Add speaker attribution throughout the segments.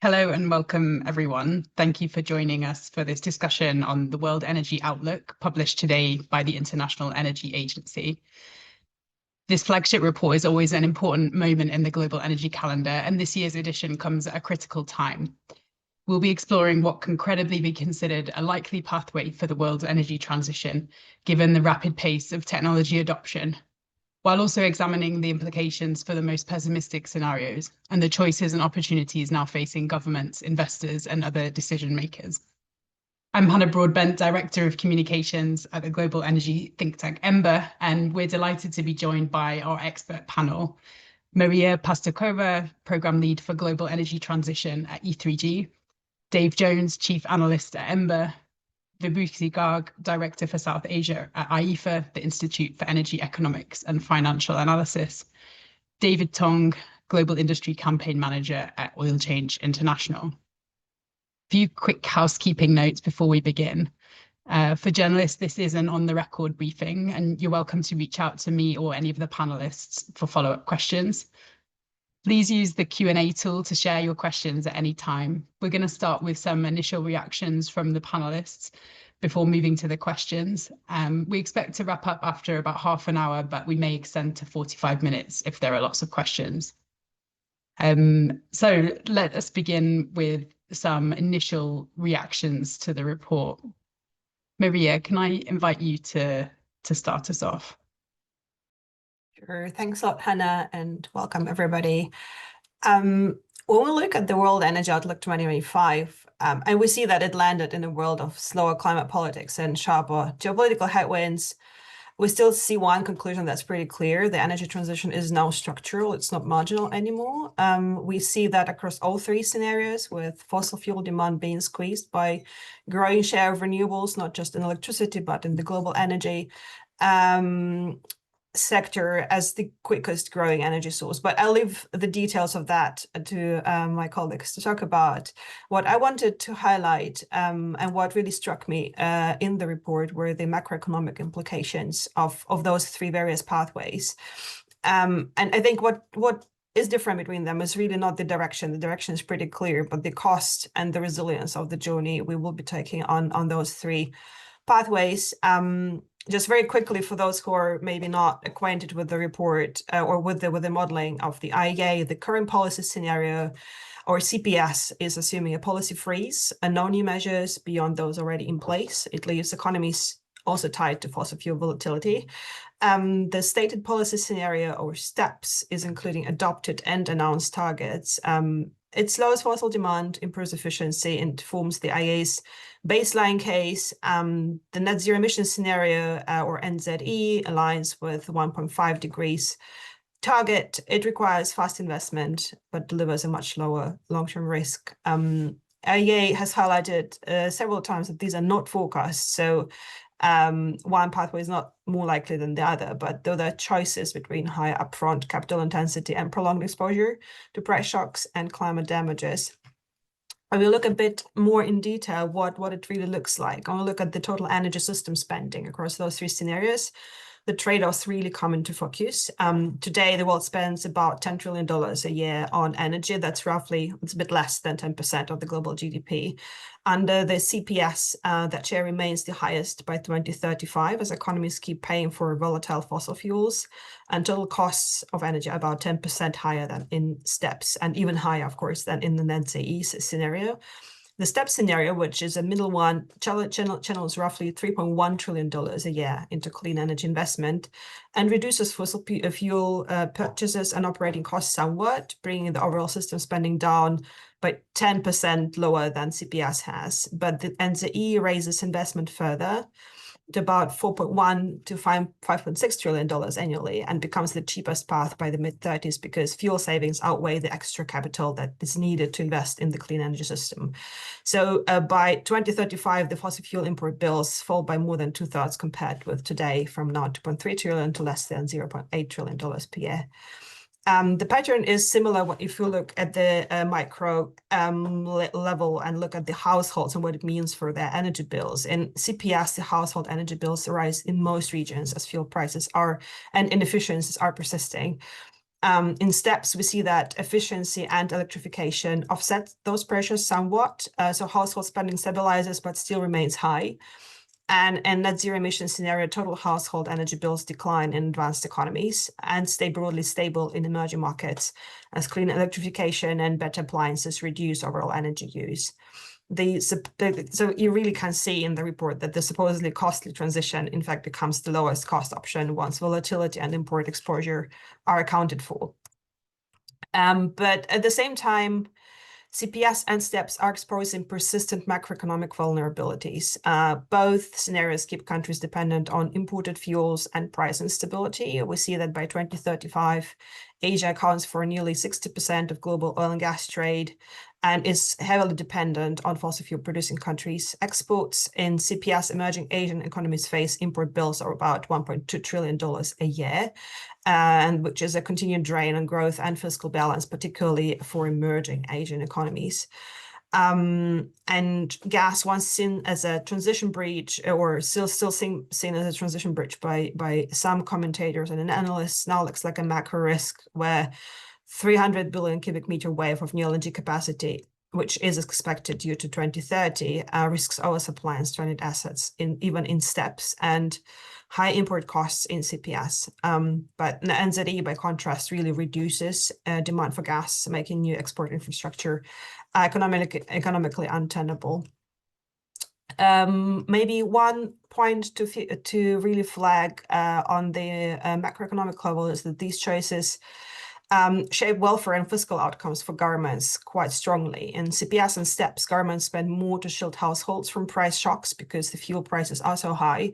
Speaker 1: Hello and welcome, everyone. Thank you for joining us for this discussion on the World Energy Outlook, published today by the International Energy Agency. This flagship report is always an important moment in the global energy calendar, and this year's edition comes at a critical time. We'll be exploring what can credibly be considered a likely pathway for the world's energy transition, given the rapid pace of technology adoption, while also examining the implications for the most pessimistic scenarios and the choices and opportunities now facing governments, investors, and other decision makers. I'm Hannah Broadbent, Director of Communications at the global energy think tank Ember, and we're delighted to be joined by our expert panel, Maria Pastakova, Program Lead for Global Energy Transition at E3G, Dave Jones, Chief Analyst at Ember, Vibhuti Garg, Director for South Asia at IEA, the Institute for Energy Economics and Financial Analysis, David Tong, Global Industry Campaign Manager at Oil Change International. A few quick housekeeping notes before we begin. For journalists, this is an on-the-record briefing, and you're welcome to reach out to me or any of the panelists for follow-up questions. Please use the Q&A tool to share your questions at any time. We're going to start with some initial reactions from the panelists before moving to the questions. We expect to wrap up after about half an hour, but we may extend to 45 minutes if there are lots of questions. So let us begin with some initial reactions to the report. Maria, can I invite you to start us off?
Speaker 2: Sure. Thanks a lot, Hannah, and welcome everybody. When we look at the World Energy Outlook 2025, and we see that it landed in a world of slower climate politics and sharper geopolitical headwinds, we still see one conclusion that's pretty clear. The energy transition is now structural. It's not marginal anymore. We see that across all three scenarios, with fossil fuel demand being squeezed by growing share of renewables, not just in electricity, but in the global energy sector as the quickest growing energy source. But I'll leave the details of that to my colleagues to talk about. What I wanted to highlight and what really struck me in the report were the macroeconomic implications of those three various pathways. And I think what is different between them is really not the direction. The direction is pretty clear, but the cost and the resilience of the journey we will be taking on those three pathways. Just very quickly, for those who are maybe not acquainted with the report or with the modeling of the IEA, the current policy scenario, or CPS, is assuming a policy freeze and no new measures beyond those already in place. It leaves economies also tied to fossil fuel volatility. The stated policy scenario, or STEPS, is including adopted and announced targets. It slows fossil demand, improves efficiency, and forms the IEA's baseline case. The net zero emissions scenario, or NZE, aligns with 1.5 degrees target. It requires fast investment, but delivers a much lower long-term risk. IEA has highlighted several times that these are not forecasts, so one pathway is not more likely than the other, but though there are choices between higher upfront capital intensity and prolonged exposure to price shocks and climate damages. I will look a bit more in detail what it really looks like. I will look at the total energy system spending across those three scenarios. The trade-offs really come into focus. Today, the world spends about $10 trillion a year on energy. That's roughly, it's a bit less than 10% of the global GDP. Under the CPS, that share remains the highest by 2035 as economies keep paying for volatile fossil fuels, and total costs of energy are about 10% higher than in STEPS, and even higher, of course, than in the NZE scenario. The STEP scenario, which is a middle one, channels roughly $3.1 trillion a year into clean energy investment and reduces fossil fuel purchases and operating costs somewhat, bringing the overall system spending down by 10% lower than CPS has. But the NZE raises investment further to about $4.1 to $5.6 trillion annually, and becomes the cheapest path by the mid-30s because fuel savings outweigh the extra capital that is needed to invest in the clean energy system. So by 2035, the fossil fuel import bills fall by more than 2/3 compared with today, from now $2.3 trillion to less than $0.8 trillion per year. The pattern is similar if you look at the micro level and look at the households and what it means for their energy bills. In CPS, the household energy bills rise in most regions as fuel prices are and inefficiencies are persisting. In steps, we see that efficiency and electrification offset those pressures somewhat. So household spending stabilizes, but still remains high. And in net zero emission scenario, total household energy bills decline in advanced economies and stay broadly stable in emerging markets as clean electrification and better appliances reduce overall energy use. So you really can see in the report that the supposedly costly transition, in fact, becomes the lowest cost option once volatility and import exposure are accounted for. But at the same time, CPS and steps are exposing persistent macroeconomic vulnerabilities. Both scenarios keep countries dependent on imported fuels and price instability. We see that by 2035, Asia accounts for nearly 60% of global oil and gas trade and is heavily dependent on fossil fuel producing countries' exports. In CPS, emerging Asian economies face import bills of about $1.2 trillion a year, and which is a continued drain on growth and fiscal balance, particularly for emerging Asian economies. And gas, once seen as a transition breach, or still seen as a transition breach by some commentators and analysts, now looks like a macro risk where 300 billion cubic meter wave of new LNG capacity, which is expected due to 2030, risks oversupply and stranded assets even in steps and high import costs in CPS. But the NZE, by contrast, really reduces demand for gas, making new export infrastructure economically untenable. Maybe one point to really flag on the macroeconomic level is that these choices shape welfare and fiscal outcomes for governments quite strongly. In CPS and steps, governments spend more to shield households from price shocks because the fuel prices are so high,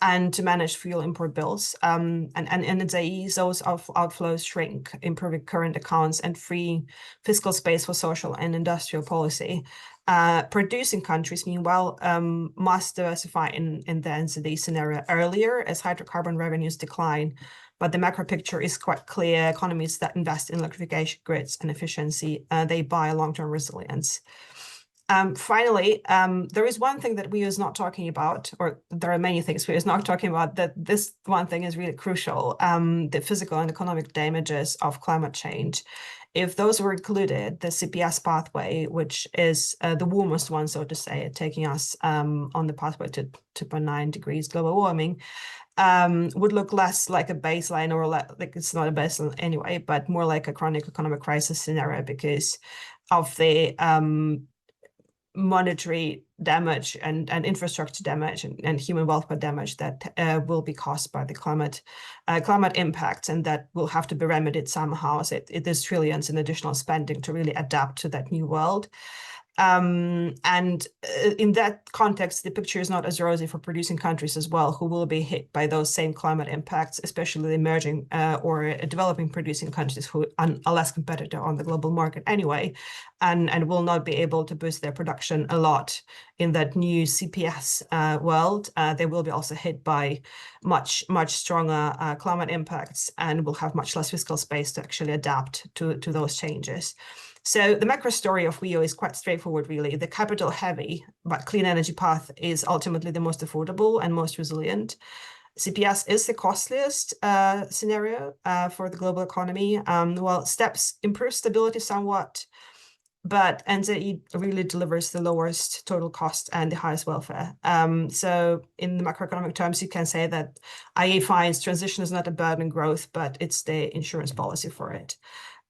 Speaker 2: and to manage fuel import bills. And in the NZE, those outflows shrink, improving current accounts and free fiscal space for social and industrial policy. Producing countries, meanwhile, must diversify in the NZE scenario earlier as hydrocarbon revenues decline. But the macro picture is quite clear. Economies that invest in electrification, grids, and efficiency, they buy long-term resilience. Finally, there is one thing that we is not talking about, or there are many things we is not talking about, that this one thing is really crucial, the physical and economic damages of climate change. If those were included, the CPS pathway, which is the warmest one, so to say, taking us on the pathway to 2.9 degrees global warming, would look less like a baseline, or like it's not a baseline anyway, but more like a chronic economic crisis scenario because of the monetary damage and infrastructure damage and human welfare damage that will be caused by the climate impacts, and that will have to be remedied somehow. So it is trillions in additional spending to really adapt to that new world. And in that context, the picture is not as rosy for producing countries as well, who will be hit by those same climate impacts, especially the emerging or developing producing countries who are less competitive on the global market anyway, and will not be able to boost their production a lot in that new CPS world. They will be also hit by much stronger climate impacts and will have much less fiscal space to actually adapt to those changes. So the macro story of WEO is quite straightforward, really. The capital heavy but clean energy path is ultimately the most affordable and most resilient. CPS is the costliest scenario for the global economy. While steps improve stability somewhat, but NZE really delivers the lowest total cost and the highest welfare. So in the macroeconomic terms, you can say that IEA finds transition is not a burden on growth, but it's the insurance policy for it.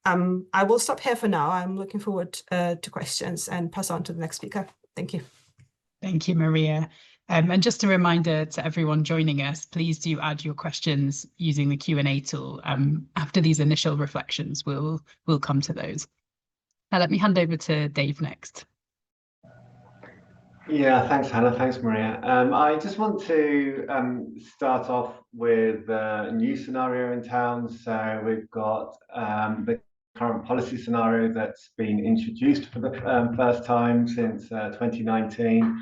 Speaker 2: I will stop here for now. I'm looking forward to questions and pass on to the next speaker. Thank you.
Speaker 1: Thank you, Maria. And just a reminder to everyone joining us, please do add your questions using the Q&A tool. After these initial reflections, we'll come to those. Now let me hand over to Dave next.
Speaker 3: Yeah, thanks, Hannah. Thanks, Maria. I just want to start off with a new scenario in town. So we've got the current policy scenario that's been introduced for the first time since 2019.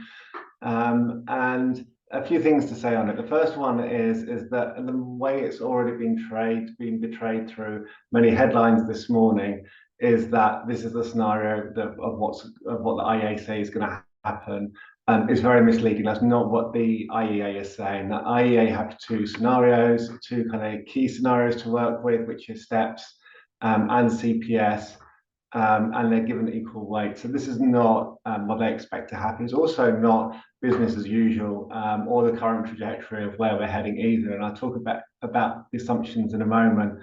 Speaker 3: And a few things to say on it. The first one is that the way it's already been betrayed through many headlines this morning is that this is the scenario of what the IEA say is going to happen. Is very misleading. That's not what the IEA is saying. The IEA have two scenarios, two kind of key scenarios to work with, which is steps and CPS, and they're given equal weight. So this is not what they expect to happen. It's also not business as usual, or the current trajectory of where we're heading either. And I'll talk about the assumptions in a moment.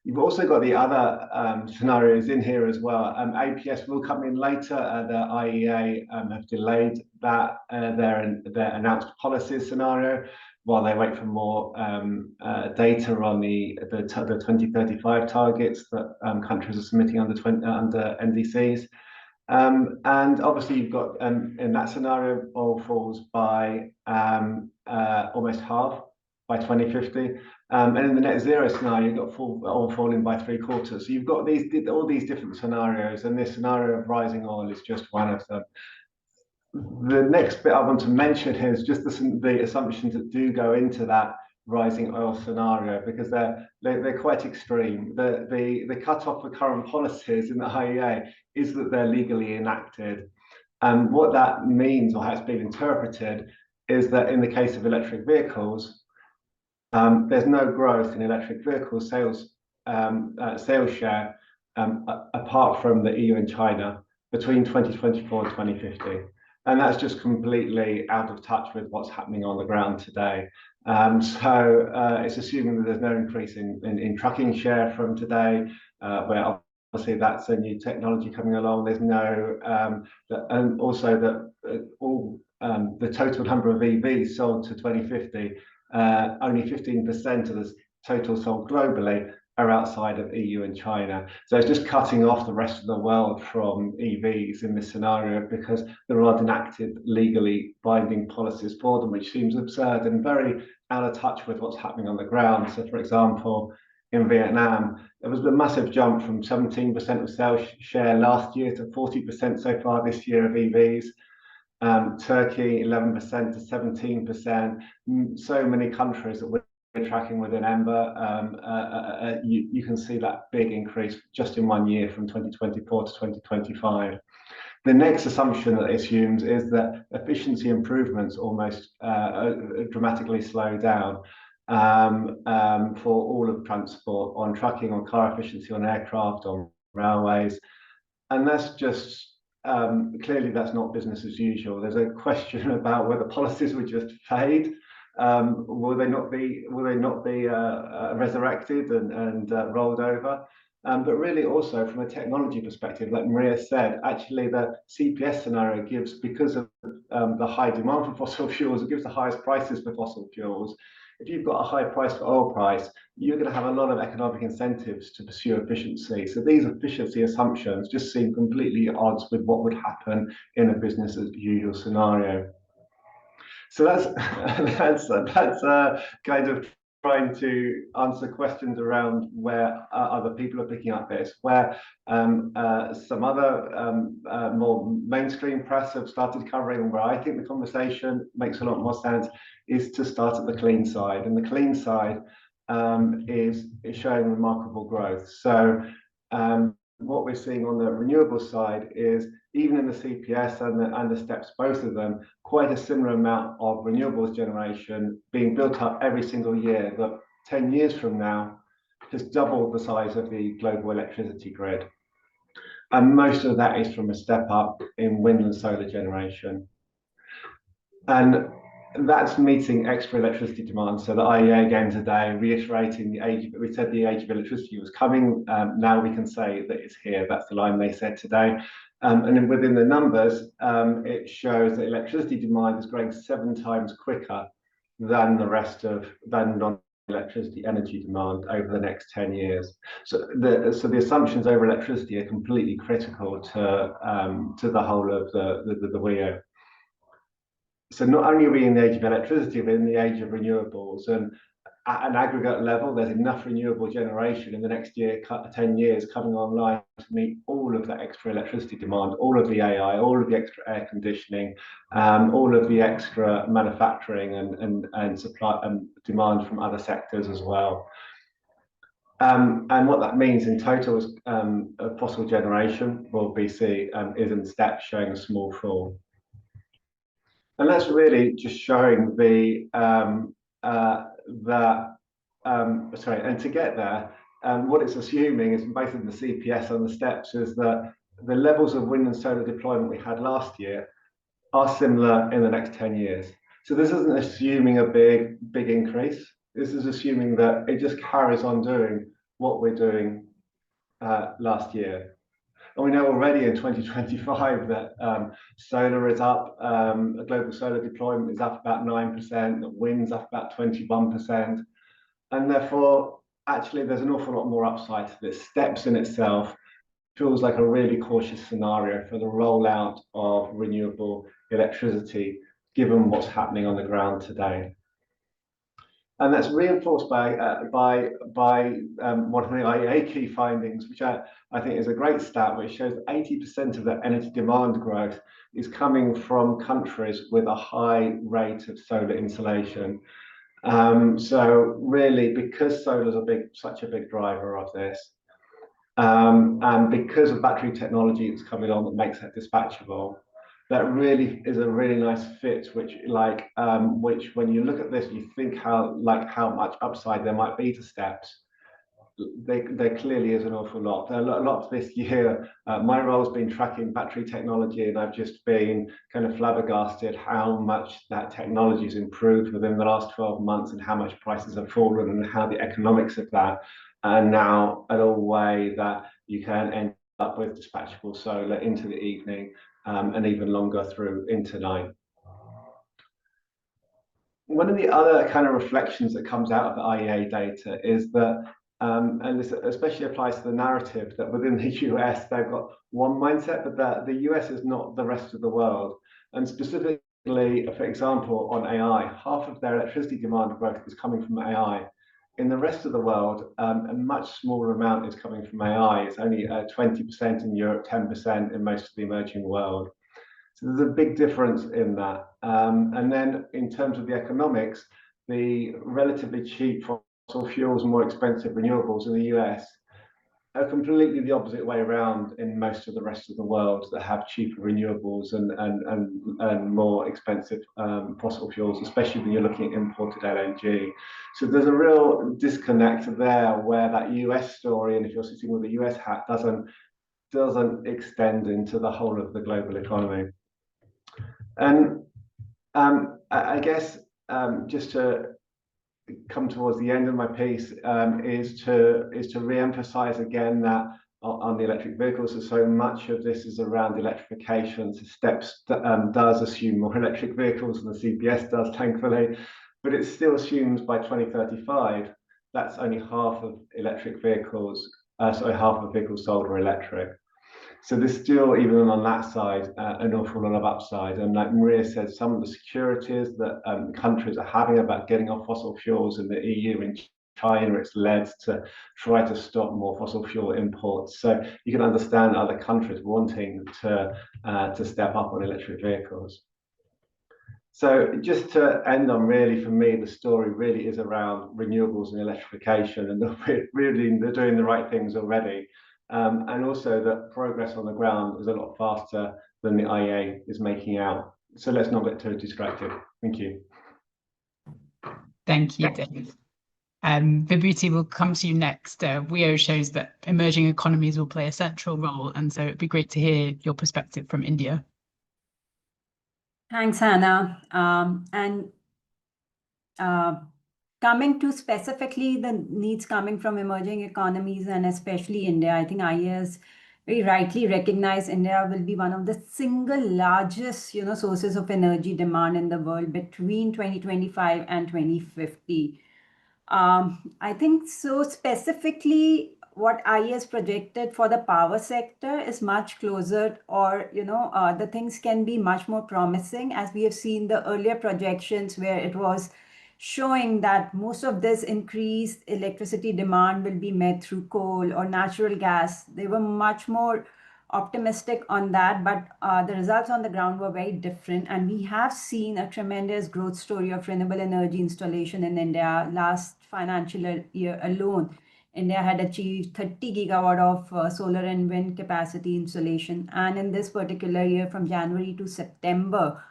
Speaker 3: You've also got the other scenarios in here as well. APS will come in later. The IEA have delayed that their announced policies scenario while they wait for more data on the 2035 targets that countries are submitting under NDCs. And obviously you've got in that scenario, oil falls by almost half by 2050. And in the net zero scenario, you've got oil falling by 3/4. So you've got all these different scenarios, and this scenario of rising oil is just one of them. The next bit I want to mention here is just the assumptions that do go into that rising oil scenario, because they're quite extreme. The cutoff for current policies in the IEA is that they're legally enacted. And what that means, or how it's been interpreted, is that in the case of electric vehicles, there's no growth in electric vehicle sales share apart from the EU and China between 2024 and 2050. And that's just completely out of touch with what's happening on the ground today. So it's assuming that there's no increase in trucking share from today, where obviously that's a new technology coming along. There's no, and also that all the total number of EVs sold to 2050, only 15% of the total sold globally are outside of EU and China. So it's just cutting off the rest of the world from EVs in this scenario, because there aren't enacted legally binding policies for them, which seems absurd and very out of touch with what's happening on the ground. So for example, in Vietnam, there was a massive jump from 17% of sales share last year to 40% so far this year of EVs. Turkey, 11% to 17%. So many countries that we're tracking within EMBA, you can see that big increase just in 1 year from 2024 to 2025. The next assumption that it assumes is that efficiency improvements almost dramatically slow down for all of transport, on trucking, on car efficiency, on aircraft, on railways. And that's just clearly that's not business as usual. There's a question about whether policies would just fade. Will they not be resurrected and rolled over? But really also from a technology perspective, like Maria said, actually the CPS scenario gives, because of the high demand for fossil fuels, it gives the highest prices for fossil fuels. If you've got a high price for oil price, you're going to have a lot of economic incentives to pursue efficiency. So these efficiency assumptions just seem completely at odds with what would happen in a business as usual scenario. So that's kind of trying to answer questions around where other people are picking up this, where some other more mainstream press have started covering, where I think the conversation makes a lot more sense, is to start at the clean side. And the clean side is showing remarkable growth. So what we're seeing on the renewable side is, even in the CPS and the steps, both of them, quite a similar amount of renewables generation being built up every single year, that 10 years from now has doubled the size of the global electricity grid. And most of that is from a step up in wind and solar generation. And that's meeting extra electricity demand. So the IEA again today reiterating the age, we said the age of electricity was coming. Now we can say that it's here. That's the line they said today. And then within the numbers, it shows that electricity demand is growing 7 times quicker than the rest of non-electricity energy demand over the next 10 years. So the assumptions over electricity are completely critical to the whole of the WEO. So not only are we in the age of electricity, we're in the age of renewables. And at an aggregate level, there's enough renewable generation in the next 10 years coming online to meet all of that extra electricity demand, all of the AI, all of the extra air conditioning, all of the extra manufacturing and supply and demand from other sectors as well. And what that means in total is fossil generation, well, BC, is in steps showing a small fall. And that's really just showing and to get there, what it's assuming is both in the CPS and the steps is that the levels of wind and solar deployment we had last year are similar in the next 10 years. So this isn't assuming a big increase. This is assuming that it just carries on doing what we're doing last year. And we know already in 2025 that solar is up, global solar deployment is up about 9%, that wind's up about 21%. And therefore, actually, there's an awful lot more upside to this. Steps in itself feels like a really cautious scenario for the rollout of renewable electricity, given what's happening on the ground today. And that's reinforced by one of the IEA key findings, which I think is a great stat, which shows that 80% of the energy demand growth is coming from countries with a high rate of solar installation. So really, because solar is such a big driver of this, and because of battery technology that's coming on that makes that dispatchable, that really is a really nice fit, which when you look at this, you think how much upside there might be to steps. There clearly is an awful lot. There are a lot this year. My role's been tracking battery technology, and I've just been kind of flabbergasted how much that technology has improved within the last 12 months and how much prices have fallen and how the economics of that are now at a way that you can end up with dispatchable solar into the evening and even longer through into night. One of the other kind of reflections that comes out of the IEA data is that and this especially applies to the narrative that within the US, they've got one mindset, but the US is not the rest of the world. And specifically, for example, on AI, half of their electricity demand growth is coming from AI. In the rest of the world, a much smaller amount is coming from AI. It's only 20% in Europe, 10% in most of the emerging world. So there's a big difference in that. And then in terms of the economics, the relatively cheap fossil fuels, more expensive renewables in the US are completely the opposite way around in most of the rest of the world that have cheaper renewables and more expensive fossil fuels, especially when you're looking at imported LNG. So there's a real disconnect there where that US story, and if you're sitting with a US hat, doesn't extend into the whole of the global economy. And I guess just to come towards the end of my piece is to re-emphasize again that on the electric vehicles, so much of this is around electrification. So steps does assume more electric vehicles than the CPS does, thankfully, but it still assumes by 2035 that's only half of electric vehicles, half of vehicles sold are electric. So there's still, even on that side, an awful lot of upside. And like Maria said, some of the securities that countries are having about getting off fossil fuels in the EU and China, it's led to try to stop more fossil fuel imports. So you can understand other countries wanting to step up on electric vehicles. So just to end on, really, for me, the story really is around renewables and electrification, and they're doing the right things already. And also that progress on the ground is a lot faster than the IEA is making out. So let's not get too distracted. Thank you.
Speaker 1: Thank you, Dave. Vibhuti, will come to you next. WEO shows that emerging economies will play a central role, and so it'd be great to hear your perspective from India.
Speaker 4: Thanks, Hannah. Coming to specifically the needs coming from emerging economies and especially India, I think IEA has very rightly recognized India will be one of the single largest, sources of energy demand in the world between 2025 and 2050. I think so specifically what IEA has projected for the power sector is much closer, or, the things can be much more promising, as we have seen the earlier projections where it was showing that most of this increased electricity demand will be met through coal or natural gas. They were much more optimistic on that, but the results on the ground were very different. And we have seen a tremendous growth story of renewable energy installation in India. Last financial year alone, India had achieved 30 gigawatt of solar and wind capacity installation. And in this particular year, from January to September,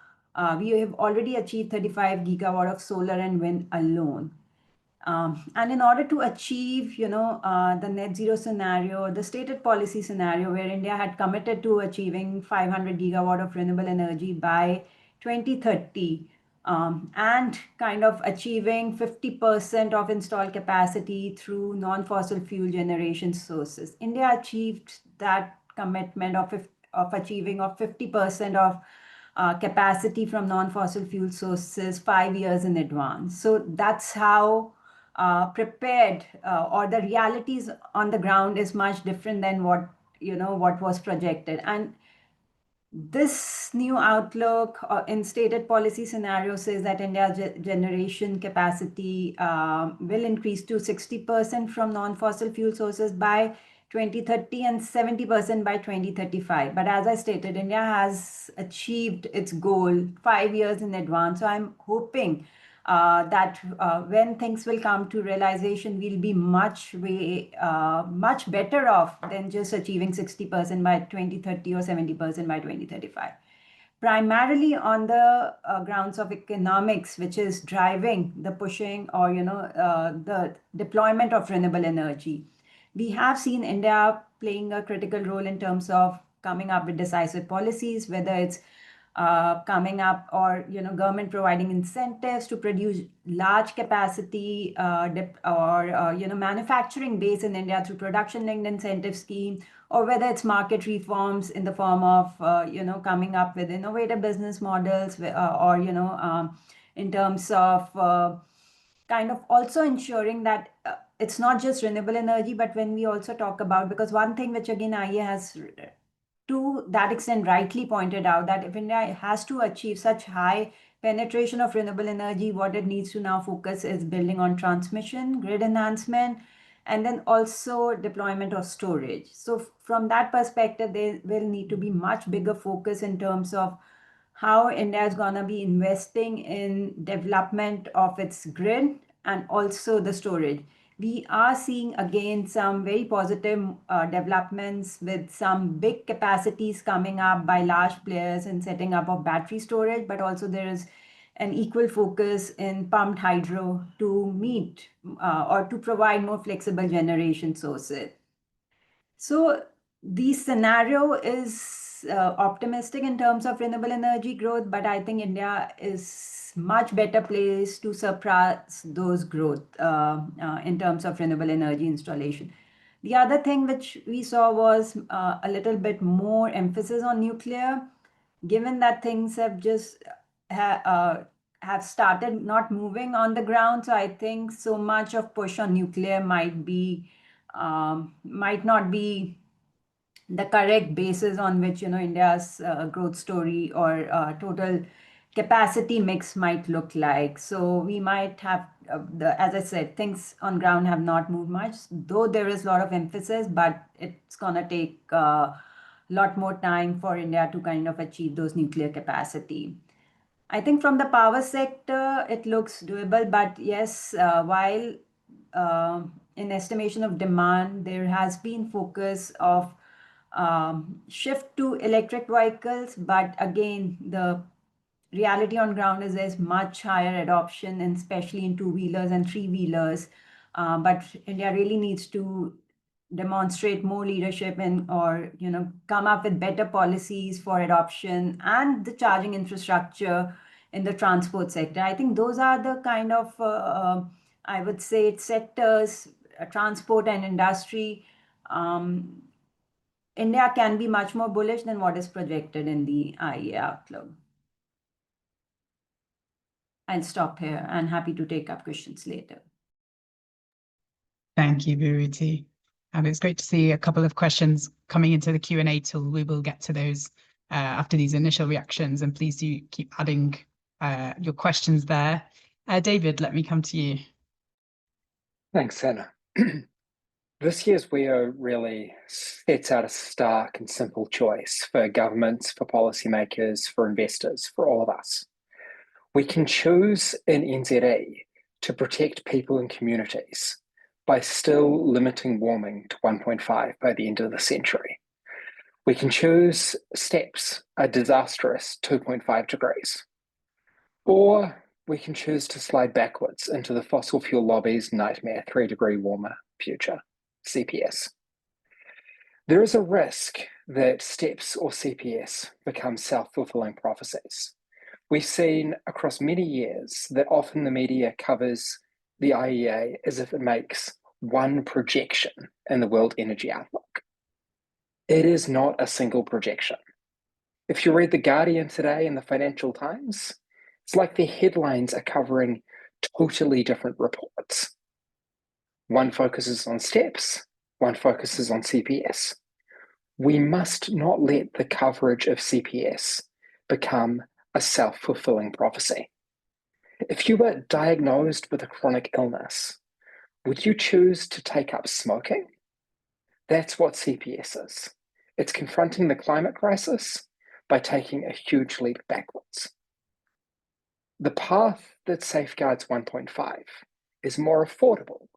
Speaker 4: we have already achieved 35 gigawatt of solar and wind alone. And in order to achieve, the net zero scenario, the stated policy scenario where India had committed to achieving 500 gigawatt of renewable energy by 2030, and kind of achieving 50% of installed capacity through non-fossil fuel generation sources. India achieved that commitment of achieving of 50% of capacity from non-fossil fuel sources 5 years in advance. So that's how prepared, or the realities on the ground is much different than what was projected. And this new outlook in stated policy scenario says that India's generation capacity will increase to 60% from non-fossil fuel sources by 2030 and 70% by 2035. But as I stated, India has achieved its goal 5 years in advance. So I'm hoping that when things will come to realization, we'll be much better off than just achieving 60% by 2030 or 70% by 2035. Primarily on the grounds of economics, which is driving the pushing or the deployment of renewable energy. We have seen India playing a critical role in terms of coming up with decisive policies, whether it's coming up or government providing incentives to produce large capacity manufacturing base in India through production linked incentive scheme, or whether it's market reforms in the form of coming up with innovative business models, in terms of kind of also ensuring that it's not just renewable energy, but when we also talk about, because one thing which again IEA has to that extent rightly pointed out, that if India has to achieve such high penetration of renewable energy, what it needs to now focus is building on transmission, grid enhancement, and then also deployment of storage. So from that perspective, there will need to be much bigger focus in terms of how India is going to be investing in development of its grid and also the storage. We are seeing again some very positive developments with some big capacities coming up by large players in setting up of battery storage, but also there is an equal focus in pumped hydro to meet or to provide more flexible generation sources. So the scenario is optimistic in terms of renewable energy growth, but I think India is much better placed to surpass those growth in terms of renewable energy installation. The other thing which we saw was a little bit more emphasis on nuclear, given that things have just have started not moving on the ground. So I think so much of push on nuclear might not be the correct basis on which India's growth story or total capacity mix might look like. So we might have as I said, things on ground have not moved much, though there is a lot of emphasis, but it's gonna take a lot more time for India to kind of achieve those nuclear capacity. I think from the power sector, it looks doable, but yes, while in estimation of demand, there has been focus of shift to electric vehicles, but again, the reality on ground is there's much higher adoption, and especially in two-wheelers and three-wheelers. But India really needs to demonstrate more leadership or come up with better policies for adoption and the charging infrastructure in the transport sector. I think those are the kind of I would say sectors, transport and industry. India can be much more bullish than what is projected in the IEA outlook. I'll stop here and happy to take up questions later.
Speaker 1: Thank you, Viruti. And it's great to see a couple of questions coming into the Q&A tool. We will get to those after these initial reactions, and please do keep adding your questions there. David, let me come to you.
Speaker 5: Thanks, Hannah. This year's WEO really sets out a stark and simple choice for governments, for policymakers, for investors, for all of us. We can choose in NZE to protect people and communities by still limiting warming to 1.5 by the end of the century. We can choose steps, a disastrous 2.5 degrees, or We can choose to slide backwards into the fossil fuel lobby's nightmare 3-degree warmer future, CPS. There is a risk that STEPS or CPS become self-fulfilling prophecies. We've seen across many years that often the media covers the IEA as if it makes one projection in the world energy outlook. It is not a single projection. If you read The Guardian today and the Financial Times, it's like their headlines are covering totally different reports. One focuses on STEPS, one focuses on CPS. We must not let the coverage of CPS become a self-fulfilling prophecy. If you were diagnosed with a chronic illness, would you choose to take up smoking? That's what CPS is. It's confronting the climate crisis by taking a huge leap backwards. The path that safeguards 1.5 is more affordable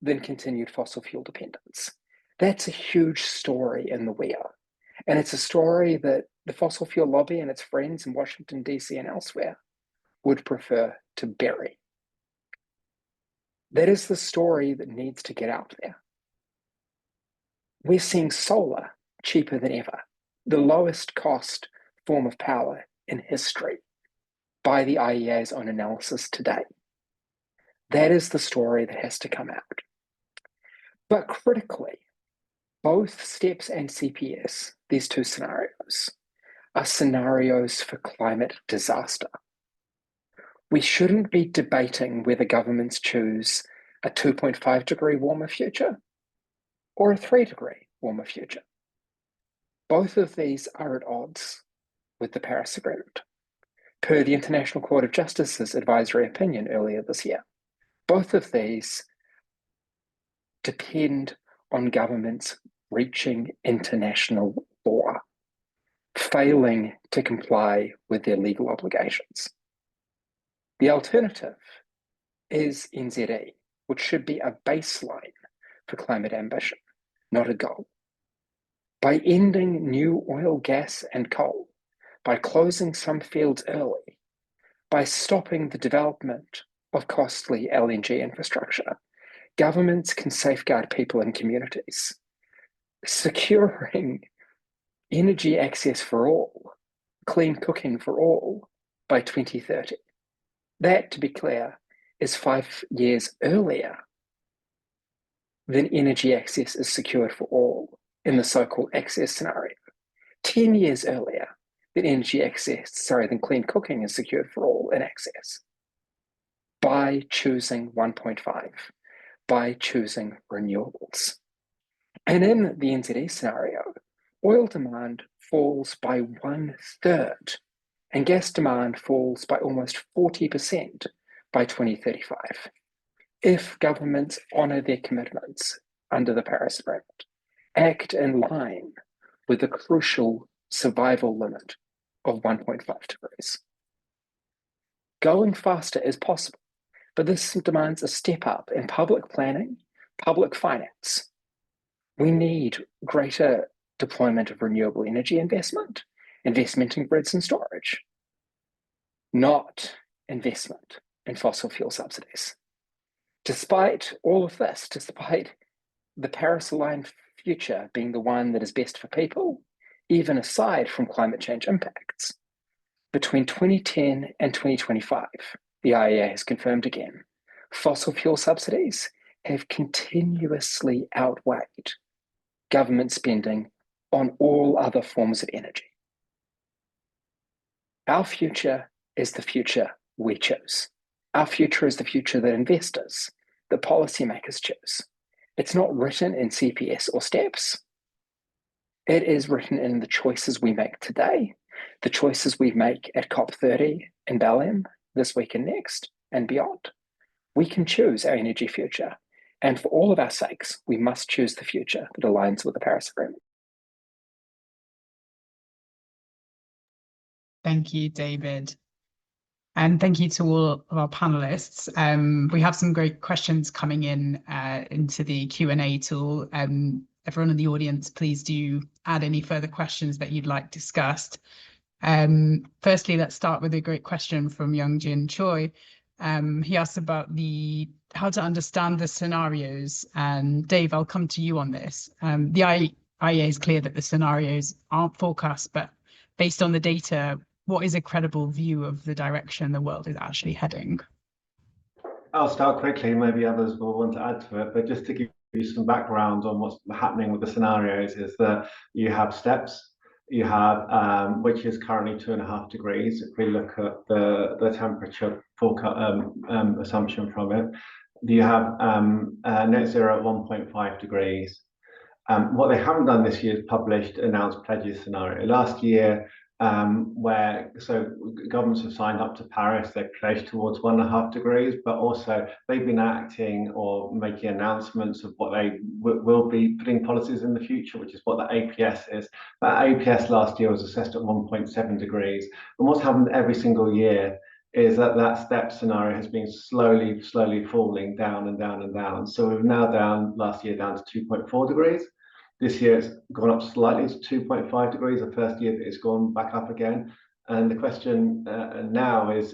Speaker 5: than continued fossil fuel dependence. That's a huge story in the wheel. And it's a story that the fossil fuel lobby and its friends in Washington, DC and elsewhere would prefer to bury. That is the story that needs to get out there. We're seeing solar cheaper than ever, the lowest cost form of power in history by the IEA's own analysis today. That is the story that has to come out. But critically, both STEPS and CPS, these two scenarios, are scenarios for climate disaster. We shouldn't be debating whether governments choose a 2.5-degree warmer future or a 3-degree warmer future. Both of these are at odds with the Paris Agreement, per the International Court of Justice's advisory opinion earlier this year. Both of these depend on governments reaching international law, failing to comply with their legal obligations. The alternative is NZE, which should be a baseline for climate ambition, not a goal. By ending new oil, gas, and coal, by closing some fields early, by stopping the development of costly LNG infrastructure, governments can safeguard people and communities, securing energy access for all, clean cooking for all by 2030. That, to be clear, is 5 years earlier than energy access is secured for all in the so-called access scenario. 10 years earlier than than clean cooking is secured for all in access. By choosing 1.5, by choosing renewables. And in the NZE scenario, oil demand falls by 1/3 and gas demand falls by almost 40% by 2035. If governments honour their commitments under the Paris Agreement, act in line with the crucial survival limit of 1.5 degrees. Going faster is possible, but this demands a step up in public planning, public finance. We need greater deployment of renewable energy investment in grids and storage, not investment in fossil fuel subsidies. Despite all of this, despite the Paris-aligned future being the one that is best for people, even aside from climate change impacts, between 2010 and 2025, the IEA has confirmed again, fossil fuel subsidies have continuously outweighed government spending on all other forms of energy. Our future is the future we choose. Our future is the future that investors, that policymakers choose. It's not written in CPS or STEPS. It is written in the choices we make today, the choices we make at COP30 in Belém this week and next and beyond. We can choose our energy future. And for all of our sakes, we must choose the future that aligns with the Paris Agreement.
Speaker 1: Thank you, David. And thank you to all of our panelists. We have some great questions coming in into the Q&A tool. Everyone in the audience, please do add any further questions that you'd like discussed. Firstly, let's start with a great question from Youngjin Choi. He asked about how to understand the scenarios. And Dave, I'll come to you on this. The IEA is clear that the scenarios aren't forecasts, but based on the data, what is a credible view of the direction the world is actually heading?
Speaker 3: I'll start quickly, maybe others will want to add to it, but just to give you some background on what's happening with the scenarios is that you have steps. You have, which is currently 2.5 degrees. If we look at the temperature forecast assumption from it, you have net zero at 1.5 degrees. What they haven't done this year is published announced pledges scenario. Last year, governments have signed up to Paris, they've pledged towards 1.5 degrees, but also they've been acting or making announcements of what they will be putting policies in the future, which is what the APS is. That APS last year was assessed at 1.7 degrees. And what's happened every single year is that step scenario has been slowly falling down and down and down. So we're now last year down to 2.4 degrees. This year it's gone up slightly to 2.5 degrees, the first year that it's gone back up again. And the question now is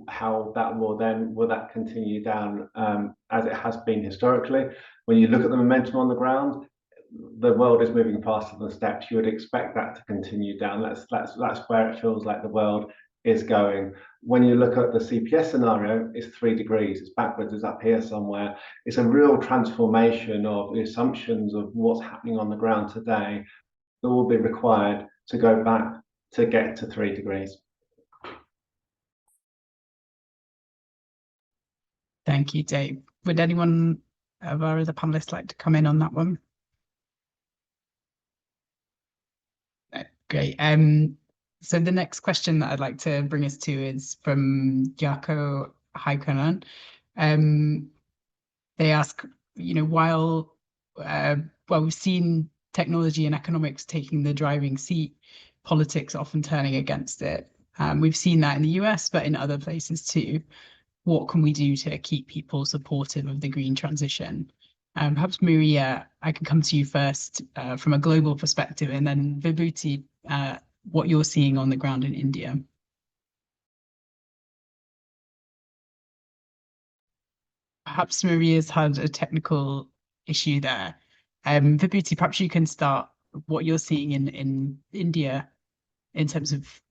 Speaker 3: how that will that continue down as it has been historically. When you look at the momentum on the ground, the world is moving faster than steps. You would expect that to continue down. That's where it feels like the world is going. When you look at the CPS scenario, it's 3 degrees, it's backwards, it's up here somewhere. It's a real transformation of the assumptions of what's happening on the ground today that will be required to go back to get to 3 degrees.
Speaker 1: Thank you, Dave. Would anyone of our other panelists like to come in on that one? Great. So the next question that I'd like to bring us to is from Jaakko Haikonen. They ask, while we've seen technology and economics taking the driving seat, politics often turning against it. We've seen that in the US, but in other places too. What can we do to keep people supportive of the green transition? Perhaps Maria, I can come to you first from a global perspective, and then Vibhuti, what you're seeing on the ground in India. Perhaps Maria's had a technical issue there. Vibhuti, perhaps you can start what you're seeing in India in terms of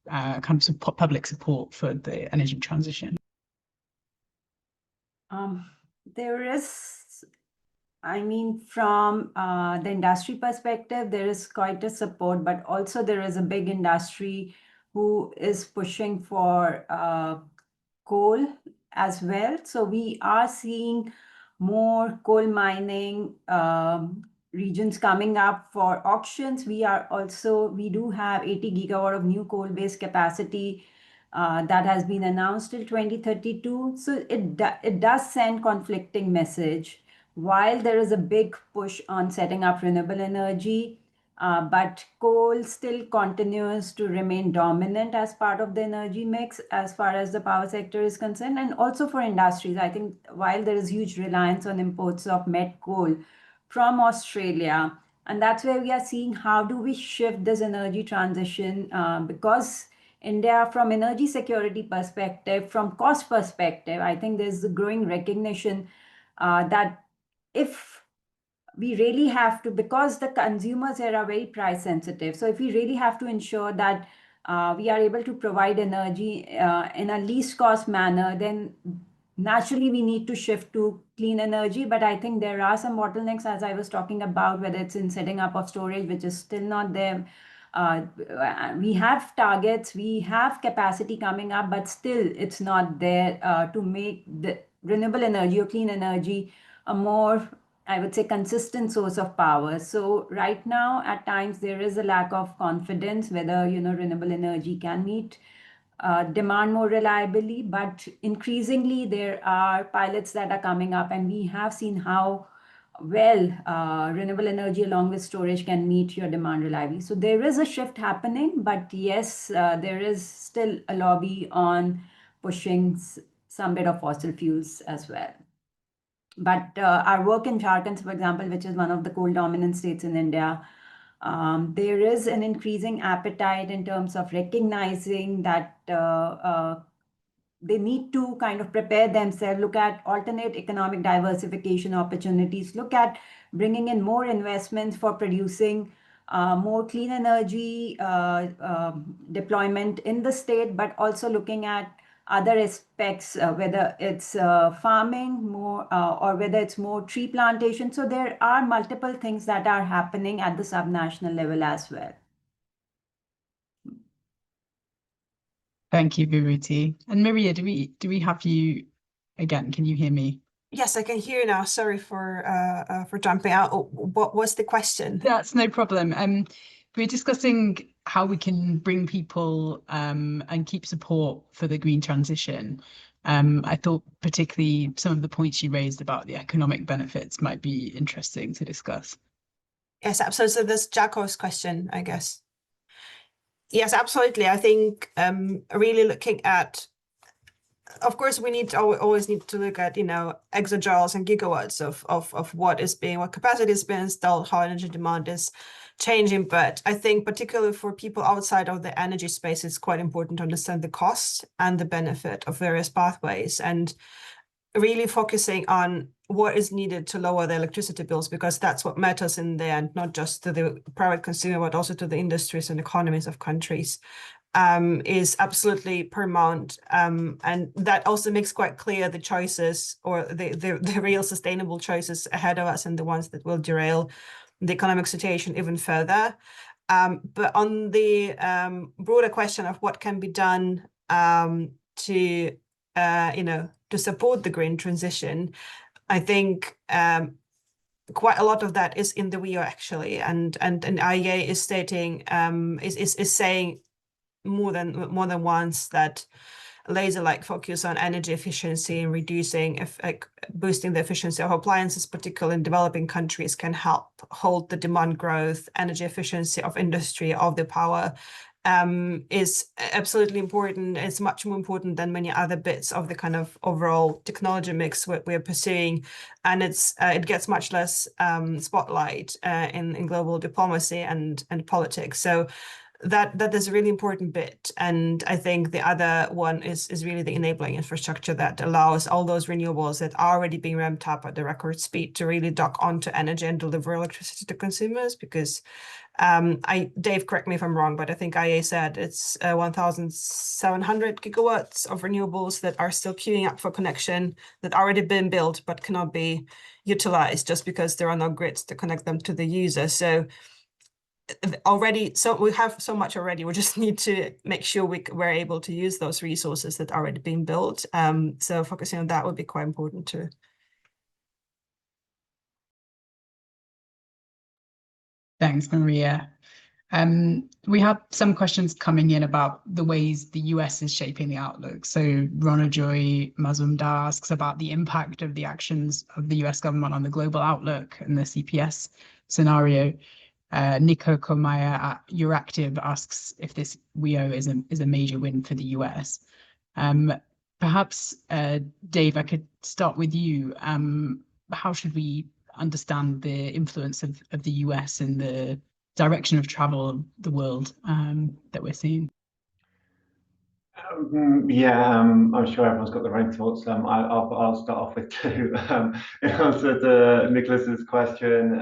Speaker 1: public support for the energy transition.
Speaker 4: There is, from the industry perspective, there is quite a support, but also there is a big industry who is pushing for coal as well. So we are seeing more coal mining regions coming up for auctions. We do have 80 gigawatt of new coal-based capacity that has been announced till 2032. So it does send conflicting message. While there is a big push on setting up renewable energy, but coal still continues to remain dominant as part of the energy mix as far as the power sector is concerned, and also for industries. I think while there is huge reliance on imports of met coal from Australia, and that's where we are seeing how do we shift this energy transition, because India, from energy security perspective, from cost perspective, I think there's a growing recognition that if we really have to, because the consumers here are very price sensitive. So if we really have to ensure that we are able to provide energy in a least cost manner, then naturally we need to shift to clean energy. But I think there are some bottlenecks, as I was talking about, whether it's in setting up of storage, which is still not there. We have targets, we have capacity coming up, but still it's not there to make the renewable energy or clean energy a more, I would say, consistent source of power. So right now, at times, there is a lack of confidence whether, renewable energy can meet demand more reliably. But increasingly, there are pilots that are coming up, and we have seen how well renewable energy along with storage can meet your demand reliably. So there is a shift happening, but yes, there is still a lobby on pushing some bit of fossil fuels as well. But our work in Jharkhand, for example, which is one of the coal dominant states in India, There is an increasing appetite in terms of recognizing that they need to kind of prepare themselves, look at alternate economic diversification opportunities, look at bringing in more investments for producing more clean energy deployment in the state, but also looking at other aspects, whether it's farming more or whether it's more tree plantation. So there are multiple things that are happening at the subnational level as well.
Speaker 1: Thank you, Viruti. And Maria, do we have you again? Can you hear me?
Speaker 2: Yes, I can hear you now. Sorry for jumping out. What was the question?
Speaker 1: That's no problem. We're discussing how we can bring people and keep support for the green transition. I thought particularly some of the points you raised about the economic benefits might be interesting to discuss.
Speaker 2: Yes, absolutely. So this Jacko's question, I guess. Yes, absolutely. I think really looking at, of course, we need to always need to look at, exajoules and gigawatts of what capacity is being installed, how energy demand is changing. But I think particularly for people outside of the energy space, it's quite important to understand the cost and the benefit of various pathways, and really focusing on what is needed to lower the electricity bills, because that's what matters in the end, not just to the private consumer, but also to the industries and economies of countries, is absolutely paramount. And that also makes quite clear the choices, or the real sustainable choices ahead of us, and the ones that will derail the economic situation even further. But on the broader question of what can be done to support the green transition, I think quite a lot of that is in the WEO actually, and IEA is stating is saying more than once that laser-like focus on energy efficiency and boosting the efficiency of appliances, particularly in developing countries, can help hold the demand growth, energy efficiency of industry, of the power, is absolutely important. It's much more important than many other bits of the kind of overall technology mix we're pursuing, and it gets much less spotlight in global diplomacy and politics. So that is a really important bit. And I think the other one is really the enabling infrastructure that allows all those renewables that are already being ramped up at the record speed to really dock onto energy and deliver electricity to consumers. Because Dave, correct me if I'm wrong, but I think IEA said it's 1,700 gigawatts of renewables that are still queuing up for connection, that already been built but cannot be utilized just because there are no grids to connect them to the user. So we have so much already. We just need to make sure we're able to use those resources that are already being built. So focusing on that would be quite important too.
Speaker 1: Thanks, Maria. We have some questions coming in about the ways the US is shaping the outlook. So Ronojoy Mazumdar asks about the impact of the actions of the US government on the global outlook and the CPS scenario. Nico Komaya at Euractiv asks if this WEO is a major win for the US. Perhaps, Dave, I could start with you. How should we understand the influence of the US in the direction of travel of the world that we're seeing?
Speaker 3: I'm sure everyone's got their own thoughts. I'll start off with two. In answer to Nicholas's question,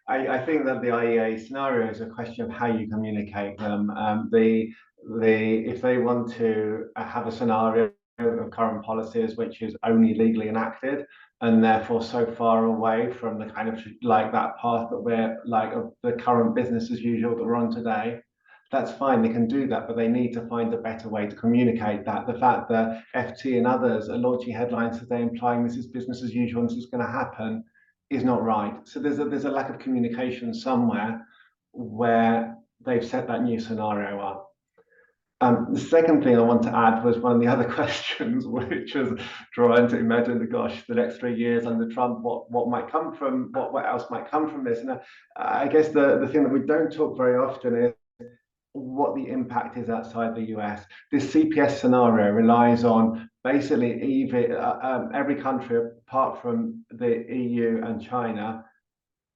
Speaker 3: I think that the IEA scenario is a question of how you communicate them. If they want to have a scenario of current policies which is only legally enacted, and therefore so far away from the kind of like that path that we're like of the current business as usual that we're on today, that's fine, they can do that, but they need to find a better way to communicate that. The fact that FT and others are launching headlines today implying this is business as usual and this is going to happen is not right. So there's a lack of communication somewhere where they've set that new scenario up. The second thing I want to add was one of the other questions, which was trying to imagine the next 3 years under Trump, what might come from, what else might come from this. And I guess the thing that we don't talk very often is what the impact is outside the US. This CPS scenario relies on basically every country apart from the EU and China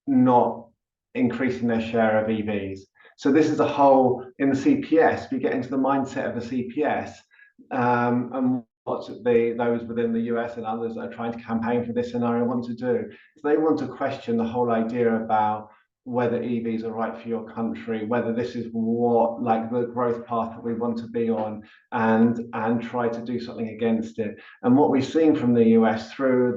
Speaker 3: not increasing their share of EVs. So this is a whole, in the CPS, we get into the mindset of the CPS, and what those within the US and others that are trying to campaign for this scenario want to do is they want to question the whole idea about whether EVs are right for your country, whether this is what, like, the growth path that we want to be on, and try to do something against it. And what we've seen from the US through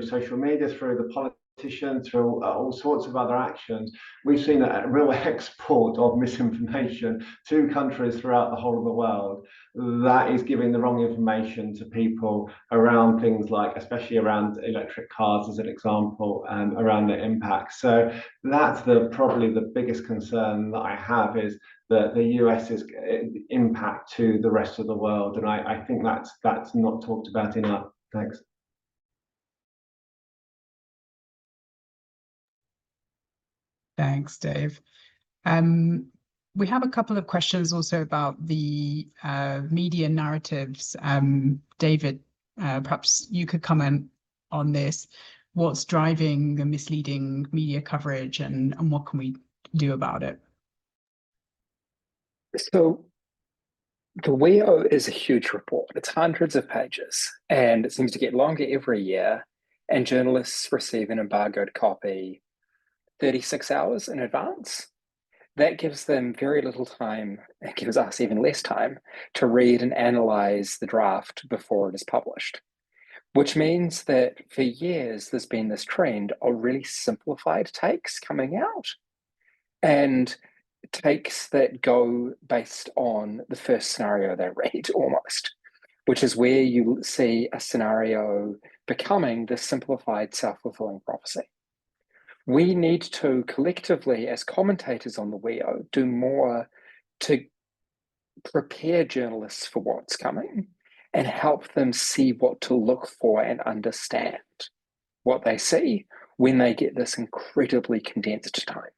Speaker 3: social media, through the politicians, through all sorts of other actions, we've seen a real export of misinformation to countries throughout the whole of the world that is giving the wrong information to people around things like, especially around electric cars as an example, around their impact. So that's probably the biggest concern that I have, is that the US's impact to the rest of the world, and I think that's not talked about enough. Thanks.
Speaker 1: Thanks, Dave. We have a couple of questions also about the media narratives. David, perhaps you could comment on this. What's driving the misleading media coverage, and what can we do about it?
Speaker 5: So the WEO is a huge report. It's hundreds of pages, and it seems to get longer every year, and journalists receive an embargoed copy 36 hours in advance. That gives them very little time. It gives us even less time to read and analyze the draft before it is published, which means that for years there's been this trend of really simplified takes coming out, and takes that go based on the first scenario they read almost, which is where you see a scenario becoming the simplified self-fulfilling prophecy. We need to collectively, as commentators on the WEO, do more to prepare journalists for what's coming and help them see what to look for and understand what they see when they get this incredibly condensed time.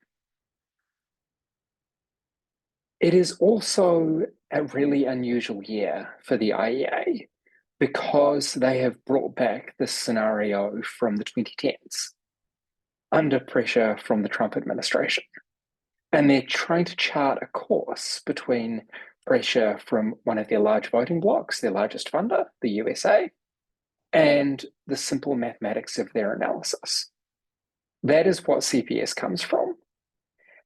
Speaker 5: It is also a really unusual year for the IEA because they have brought back this scenario from the 2010s. Under pressure from the Trump administration. And they're trying to chart a course between pressure from one of their large voting blocs, their largest funder, the USA, and the simple mathematics of their analysis. That is what CPS comes from.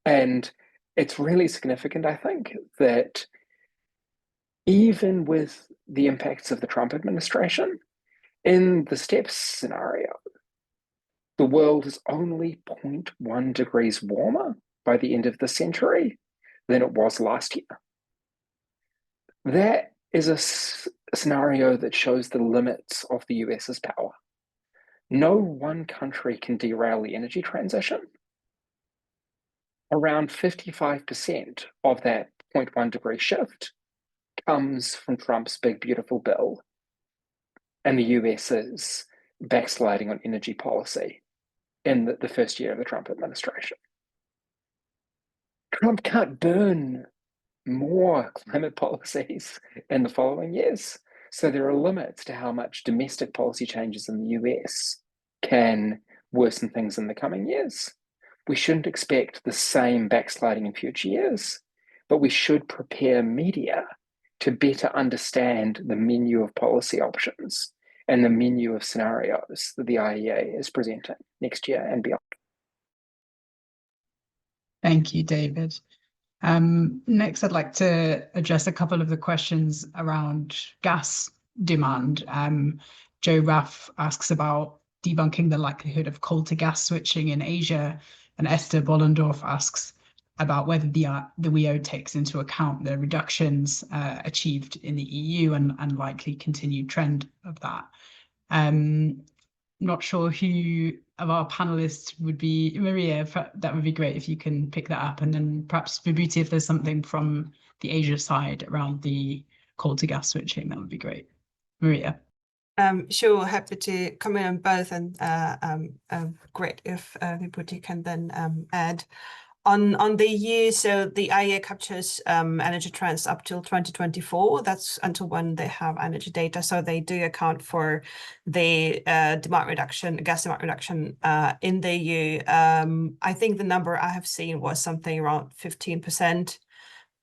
Speaker 5: And it's really significant, I think, that even with the impacts of the Trump administration, in the STEPS scenario, the world is only 0.1 degrees warmer by the end of the century than it was last year. That is a scenario that shows the limits of the US's power. No one country can derail the energy transition. Around 55% of that 0.1 degree shift comes from Trump's big, beautiful bill and the US's backsliding on energy policy in the first year of the Trump administration. Trump can't burn more climate policies in the following years. So there are limits to how much domestic policy changes in the US can worsen things in the coming years. We shouldn't expect the same backsliding in future years, but we should prepare media to better understand the menu of policy options and the menu of scenarios that the IEA is presenting next year and beyond.
Speaker 1: Thank you, David. Next, I'd like to address a couple of the questions around gas demand. Joe Raff asks about debunking the likelihood of coal to gas switching in Asia, and Esther Bollendorf asks about whether the WEO takes into account the reductions achieved in the EU and likely continued trend of that. Not sure who of our panelists would be. Maria, that would be great if you can pick that up, and then perhaps Vibhuti, if there's something from the Asia side around the coal to gas switching, that would be great. Maria.
Speaker 2: Sure, happy to comment on both, and great if Vibhuti can then add. On the EU, so the IEA captures energy trends up till 2024. That's until when they have energy data. So they do account for the demand reduction, gas demand reduction in the EU. I think the number I have seen was something around 15%,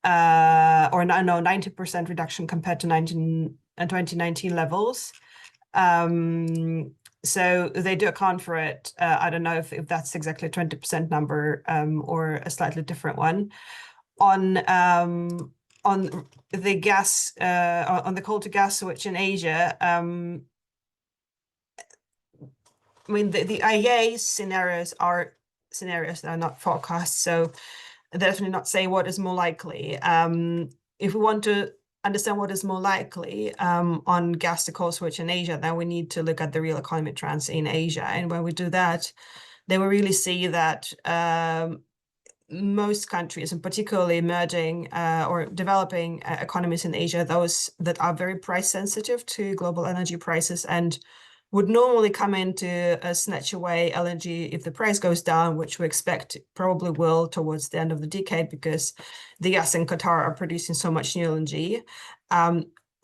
Speaker 2: or no, 90% reduction compared to 2019 levels. So they do account for it. I don't know if that's exactly a 20% number or a slightly different one. On the gas, on the coal to gas switch in Asia, I mean, the IEA scenarios are scenarios that are not forecasts, so definitely not say what is more likely. If we want to understand what is more likely on gas to coal switch in Asia, then we need to look at the real economy trends in Asia. And when we do that, then we really see that most countries, and particularly emerging or developing economies in Asia, those that are very price sensitive to global energy prices and would normally come in to snatch away LNG if the price goes down, which we expect probably will towards the end of the decade because the US and Qatar are producing so much new LNG.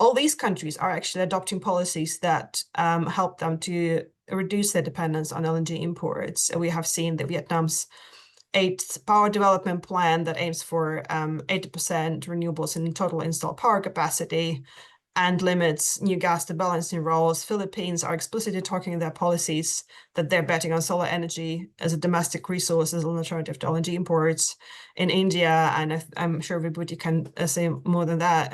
Speaker 2: All these countries are actually adopting policies that help them to reduce their dependence on LNG imports. We have seen that Vietnam's 8th power development plan that aims for 80% renewables in total installed power capacity and limits new gas to balancing roles. Philippines are explicitly talking in their policies that they're betting on solar energy as a domestic resource as an alternative to LNG imports. In India, and I'm sure Vibhuti can say more than that,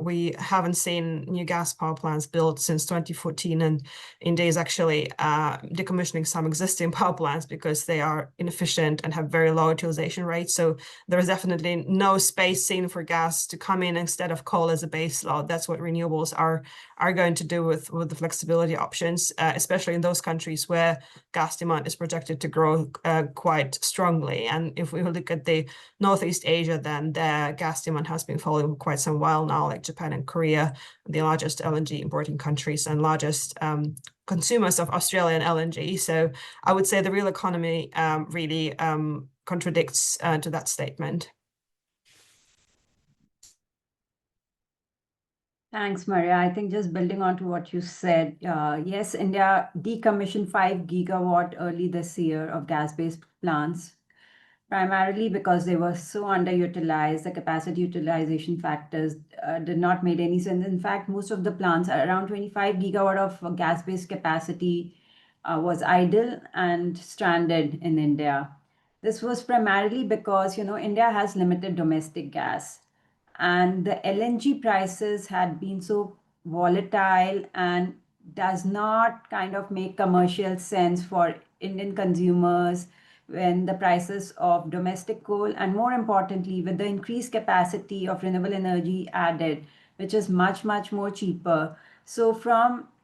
Speaker 2: we haven't seen new gas power plants built since 2014, and India is actually decommissioning some existing power plants because they are inefficient and have very low utilization rates. So there is definitely no space seen for gas to come in instead of coal as a base load. That's what renewables are going to do with the flexibility options, especially in those countries where gas demand is projected to grow quite strongly. And if we look at the Northeast Asia, then their gas demand has been falling for quite some while now, like Japan and Korea, the largest LNG importing countries and largest consumers of Australian LNG. So I would say the real economy really contradicts to that statement.
Speaker 4: Thanks, Maria. I think just building on to what you said, yes, India decommissioned 5 gigawatt early this year of gas-based plants, primarily because they were so underutilized. The capacity utilization factors did not make any sense. In fact, most of the plants, around 25 gigawatt of gas-based capacity was idle and stranded in India. This was primarily because, India has limited domestic gas. And the LNG prices had been so volatile and does not kind of make commercial sense for Indian consumers when the prices of domestic coal, and more importantly, with the increased capacity of renewable energy added, which is much, much more cheaper. So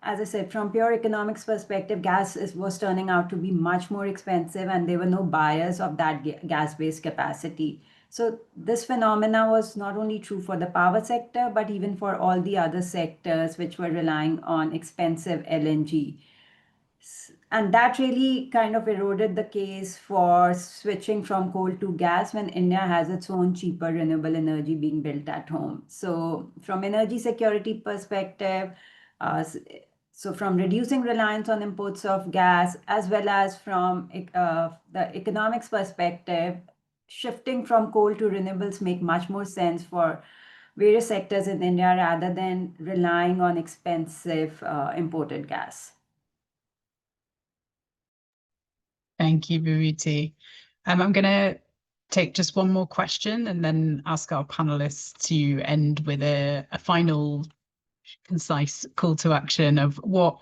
Speaker 4: as I said, from pure economics perspective, gas was turning out to be much more expensive, and there were no buyers of that gas-based capacity. So this phenomena was not only true for the power sector, but even for all the other sectors which were relying on expensive LNG. And that really kind of eroded the case for switching from coal to gas when India has its own cheaper renewable energy being built at home. So from energy security perspective, so from reducing reliance on imports of gas, as well as from the economics perspective, shifting from coal to renewables make much more sense for various sectors in India rather than relying on expensive imported gas.
Speaker 1: Thank you, Vibhuti. I'm going to take just one more question and then ask our panelists to end with a final concise call to action of what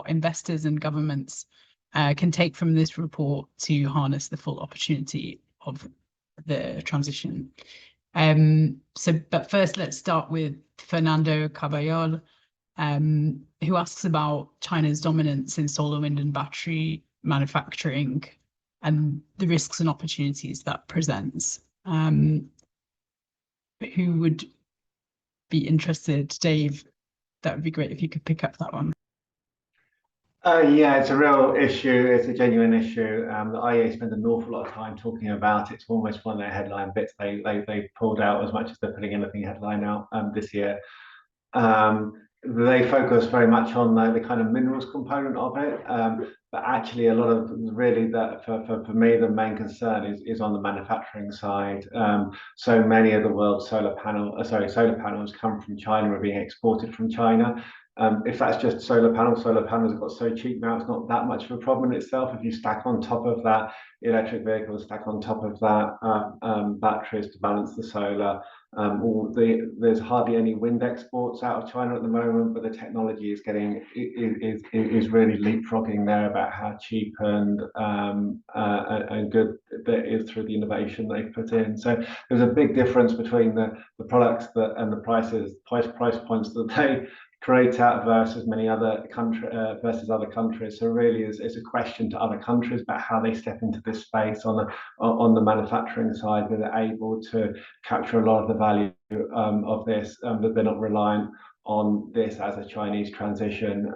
Speaker 1: investors and governments can take from this report to harness the full opportunity of the transition. But first, let's start with Fernando Caballol, who asks about China's dominance in solar, wind, and battery manufacturing and the risks and opportunities that presents. Who would be interested? Dave, that would be great if you could pick up that one.
Speaker 3: Yeah, it's a real issue. It's a genuine issue. The IEA spend an awful lot of time talking about it. It's almost one of their headline bits. They pulled out as much as they're putting anything headline out this year. They focus very much on the kind of minerals component of it, but actually a lot of really that for me the main concern is on the manufacturing side. So many of the world's solar panels come from China, are being exported from China. If that's just solar panels have got so cheap now, it's not that much of a problem in itself. If you stack on top of that electric vehicles, stack on top of that batteries to balance the solar. There's hardly any wind exports out of China at the moment, but the technology is really leapfrogging there about how cheap and good that is through the innovation they've put in. So there's a big difference between the products and the price points that they create out versus many other versus other countries. So really it's a question to other countries about how they step into this space on the manufacturing side, where they're able to capture a lot of the value of this, that they're not reliant on this as a Chinese transition.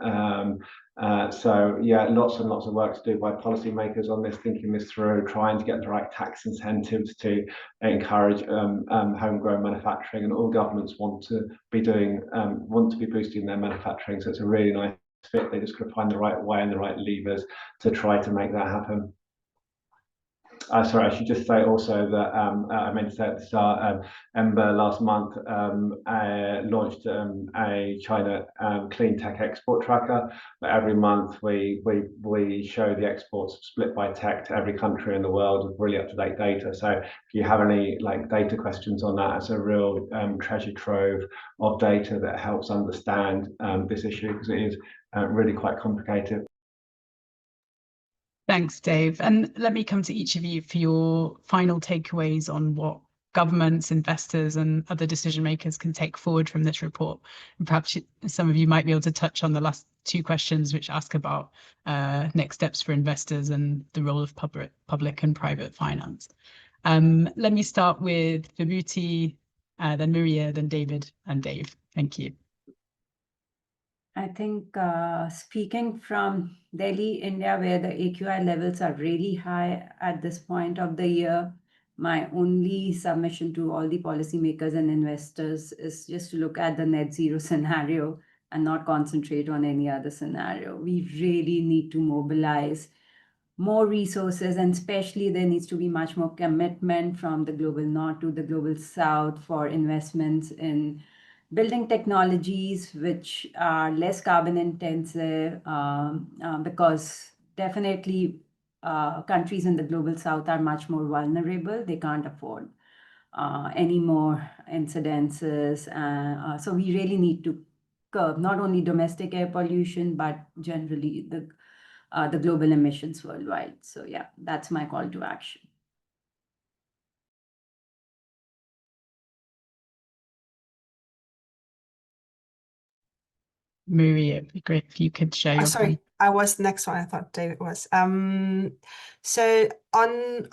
Speaker 3: So yeah, lots and lots of work to do by policymakers on this, thinking this through, trying to get the right tax incentives to encourage homegrown manufacturing, and all governments want to be boosting their manufacturing. So it's a really nice fit. They just got to find the right way and the right levers to try to make that happen. Sorry, I should just say also that I meant to say at the start, Ember last month launched a China clean tech export tracker. But every month we show the exports split by tech to every country in the world with really up-to-date data. So if you have any data questions on that, it's a real treasure trove of data that helps understand this issue, because it is really quite complicated.
Speaker 1: Thanks, Dave. And let me come to each of you for your final takeaways on what governments, investors, and other decision makers can take forward from this report. And perhaps some of you might be able to touch on the last two questions, which ask about next steps for investors and the role of public and private finance. Let me start with Vibhuti, then Maria, then David, and Dave. Thank you.
Speaker 4: I think speaking from Delhi, India, where the AQI levels are really high at this point of the year, my only submission to all the policymakers and investors is just to look at the net zero scenario and not concentrate on any other scenario. We really need to mobilize more resources, and especially there needs to be much more commitment from the global north to the global south for investments in building technologies which are less carbon intensive, because definitely countries in the global south are much more vulnerable. They can't afford any more incidences. So we really need to curb not only domestic air pollution, but generally the global emissions worldwide. So yeah, that's my call to action.
Speaker 1: Maria, it'd be great if you could share your
Speaker 2: Sorry, I was the next one. I thought David was. So on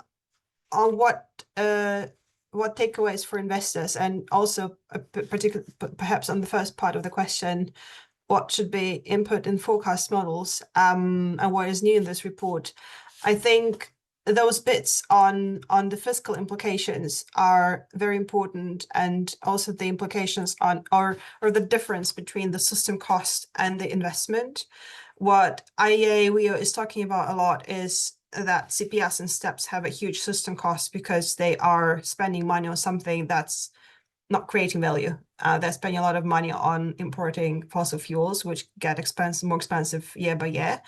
Speaker 2: what takeaways for investors, and also particularly perhaps on the first part of the question, what should be input in forecast models, and what is new in this report? I think those bits on the fiscal implications are very important, and also the implications on or the difference between the system cost and the investment. What IEA is talking about a lot is that CPS and STEPs have a huge system cost because they are spending money on something that's not creating value. They're spending a lot of money on importing fossil fuels, which get more expensive year by year.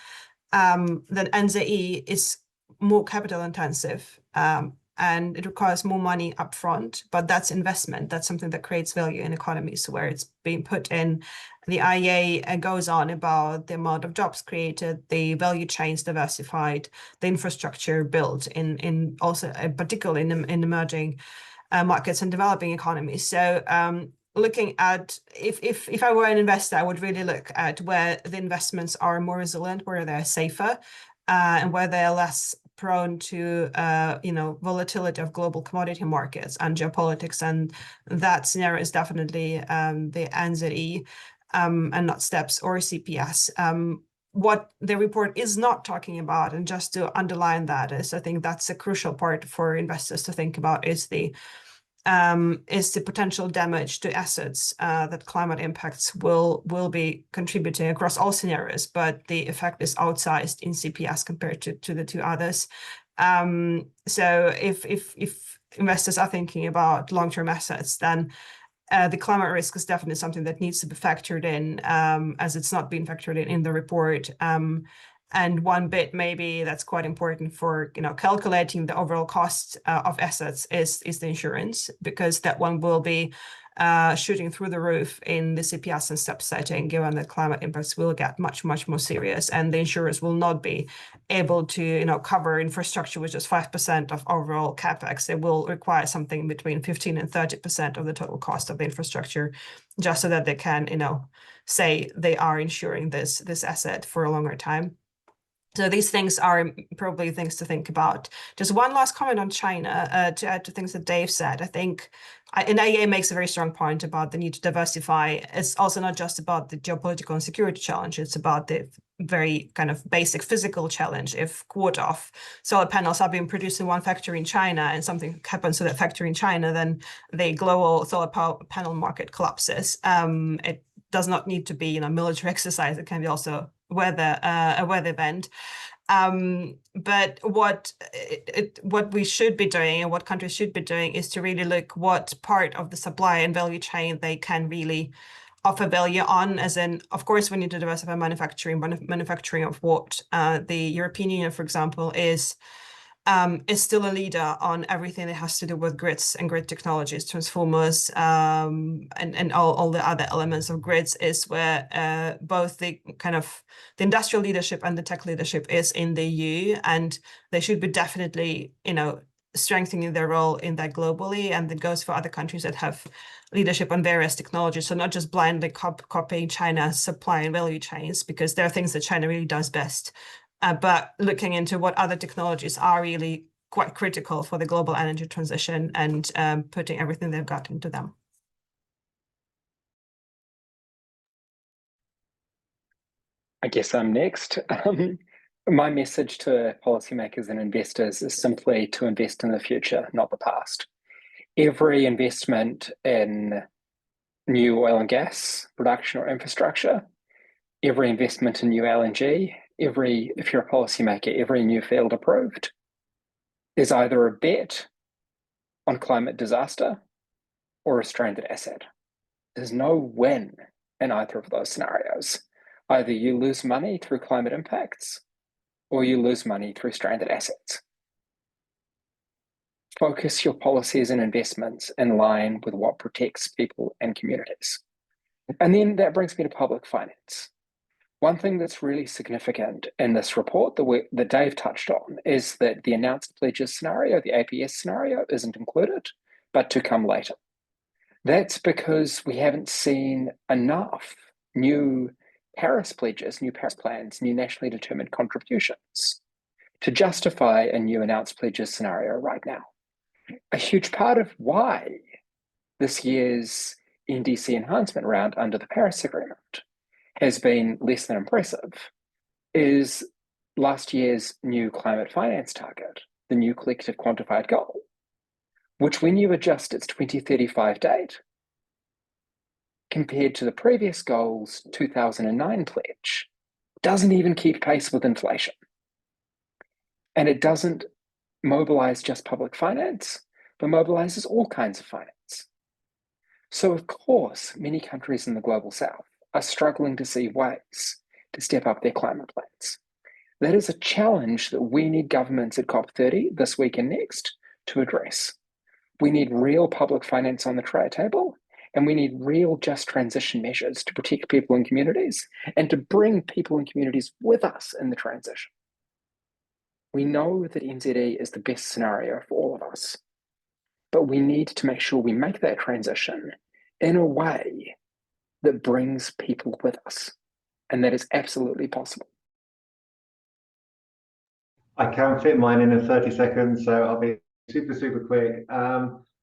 Speaker 2: Then NZE is more capital intensive, and it requires more money upfront, but that's investment. That's something that creates value in economies where it's being put in. The IEA goes on about the amount of jobs created, the value chains diversified, the infrastructure built in also particularly in emerging markets and developing economies. So looking at if I were an investor, I would really look at where the investments are more resilient, where they're safer, and where they're less prone to volatility of global commodity markets and geopolitics. And that scenario is definitely the NZE and not STEPs or CPS. what the report is not talking about, and just to underline that, is I think that's a crucial part for investors to think about, is the potential damage to assets that climate impacts will be contributing across all scenarios, but the effect is outsized in CPS compared to the two others. So if investors are thinking about long-term assets, then the climate risk is definitely something that needs to be factored in, as it's not been factored in the report. And one bit maybe that's quite important for calculating the overall cost of assets is the insurance, because that one will be shooting through the roof in the CPS and step setting, given that climate impacts will get much more serious, and the insurers will not be able to cover infrastructure with just 5% of overall capex. They will require something between 15 and 30% of the total cost of the infrastructure, just so that they can say they are insuring this asset for a longer time. So these things are probably things to think about. Just one last comment on China, to add to things that Dave said. I think, and IEA makes a very strong point about the need to diversify. It's also not just about the geopolitical and security challenge. It's about the very kind of basic physical challenge. If quarter of solar panels are being produced in one factory in China, and something happens to that factory in China, then the global solar panel market collapses. It does not need to be a military exercise. It can be also a weather event. But what we should be doing, and what countries should be doing, is to really look what part of the supply and value chain they can really offer value on. As in, of course, we need to diversify manufacturing. Manufacturing of what the European Union, for example, is still a leader on everything that has to do with grids and grid technologies, transformers, and all the other elements of grids, is where both the kind of the industrial leadership and the tech leadership is in the EU, and they should be definitely strengthening their role in that globally. And it goes for other countries that have leadership on various technologies. So not just blindly copying China's supply and value chains, because there are things that China really does best, but looking into what other technologies are really quite critical for the global energy transition, and putting everything they've got into them.
Speaker 5: I guess I'm next. My message to policymakers and investors is simply to invest in the future, not the past. Every investment in new oil and gas production or infrastructure, every investment in new LNG, if you're a policymaker, every new field approved is either a bet on climate disaster or a stranded asset. There's no win in either of those scenarios. Either you lose money through climate impacts, or you lose money through stranded assets. Focus your policies and investments in line with what protects people and communities. And then that brings me to public finance. One thing that's really significant in this report that Dave touched on is that the announced pledges scenario, the APS scenario, isn't included, but to come later. That's because we haven't seen enough new Paris pledges, new Paris plans, new nationally determined contributions to justify a new announced pledges scenario right now. A huge part of why this year's NDC enhancement round under the Paris Agreement has been less than impressive is last year's new climate finance target, the new collective quantified goal, which, when you adjust its 2035 date compared to the previous goal's 2009 pledge, doesn't even keep pace with inflation. And it doesn't mobilize just public finance, but mobilizes all kinds of finance. So of course, many countries in the global south are struggling to see ways to step up their climate plans. That is a challenge that we need governments at COP30 this week and next to address. We need real public finance on the table, and we need real just transition measures to protect people and communities, and to bring people and communities with us in the transition. We know that NZE is the best scenario for all of us, but we need to make sure we make that transition in a way that brings people with us, and that is absolutely possible.
Speaker 3: I can fit mine in 30 seconds, so I'll be super quick.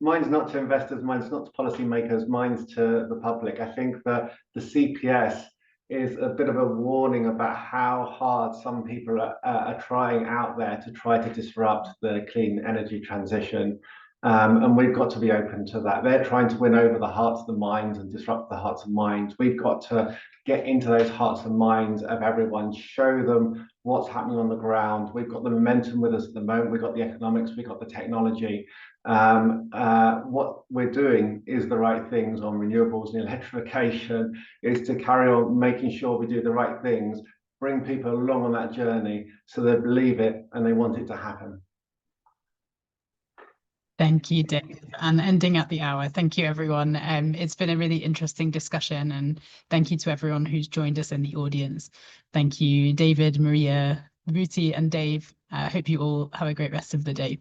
Speaker 3: Mine's not to investors, mine's not to policymakers, mine's to the public. I think that the CPS is a bit of a warning about how hard some people are trying out there to try to disrupt the clean energy transition. And we've got to be open to that. They're trying to win over the hearts and the minds and disrupt the hearts and minds. We've got to get into those hearts and minds of everyone, show them what's happening on the ground. We've got the momentum with us at the moment. We've got the economics, we've got the technology. What we're doing is the right things on renewables and electrification, is to carry on making sure we do the right things, bring people along on that journey so they believe it and they want it to happen.
Speaker 1: Thank you, Dave. And ending at the hour. Thank you, everyone. It's been a really interesting discussion, and thank you to everyone who's joined us in the audience. Thank you, David, Maria, Ruti, and Dave. I hope you all have a great rest of the day.